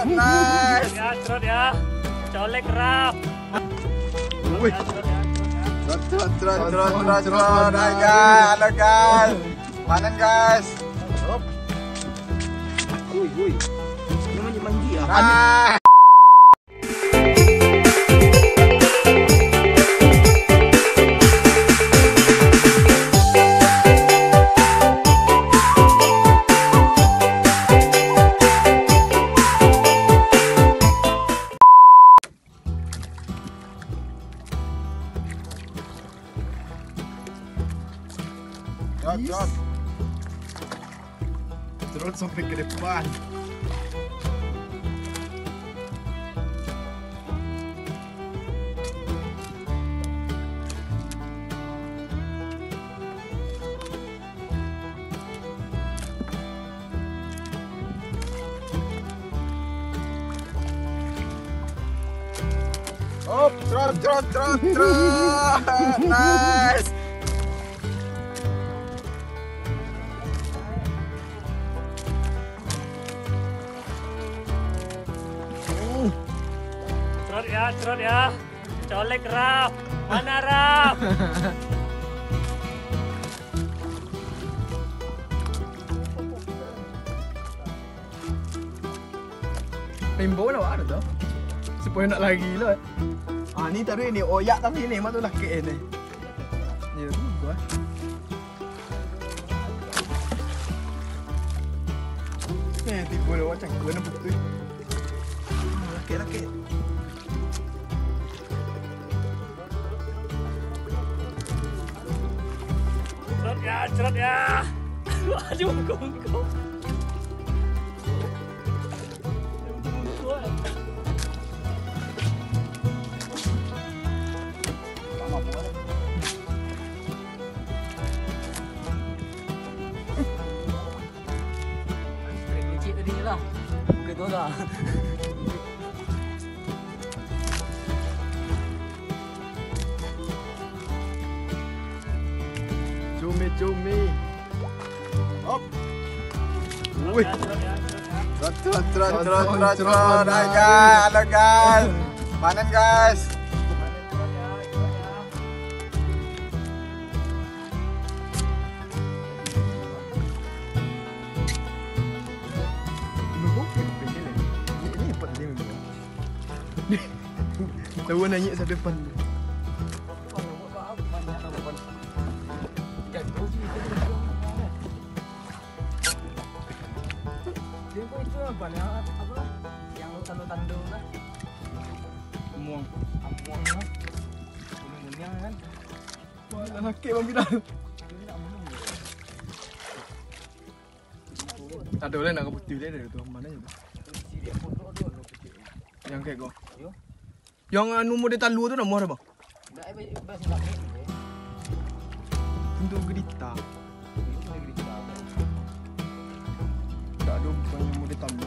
Nice. Ya, trot ya. Colek rap. Wih. Trot. Hai guys, halo guys. Panen guys. Wih. Ini manja ya. Nah. Trot. Terus sampai ke depan. Trot. Nice. Trot ya. Colek rap. Mana rap? Rainbow nak ada tu. Supaya nak lagi lah. Ah ni taruh ni oyak tapi ni mak tu laki ni. Ya gua. Tipu dah macam gua nak betul. Laki. Trot ya. Aduh, kongko. Kecil tadi lah. Bukan tu lah. Cumi. Hop. Wih. Trot. Hai guys, halo guys. Panen guys. Ini apa tadi memang. Tahu nanya sampai depan. Dia itu apa yang tandung lah. Muang lah. Munyang kan. Wah, laki bang Bidal. Ada boleh nak ke putih dia dari tu mana je tu. Yang kayak kau. Yang anu model talu tu nama apa? Untuk gerita. Tak ada bukan yang model talu.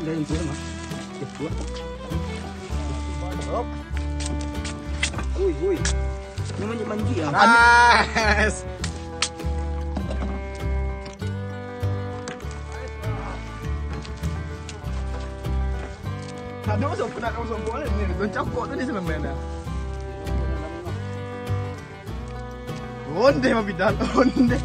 Đây cuối mà. Chụp cuối. Hop. Ui. Ini manja ya. Nice. Ada masuk nak masuk bola ni. Don cakok tu dia sebab main dah. Onde mah Bidal, onde.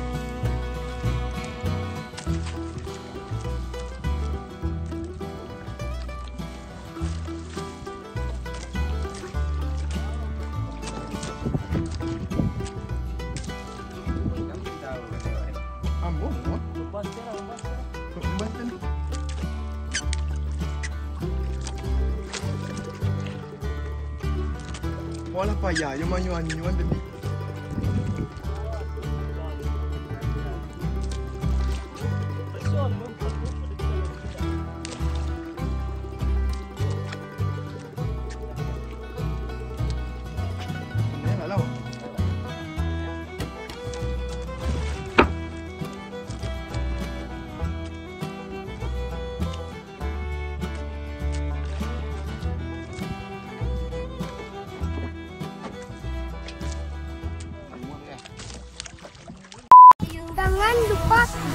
Ambo, Lepas dia. pembatan. Pola payah, yang manyuan tadi. Pat.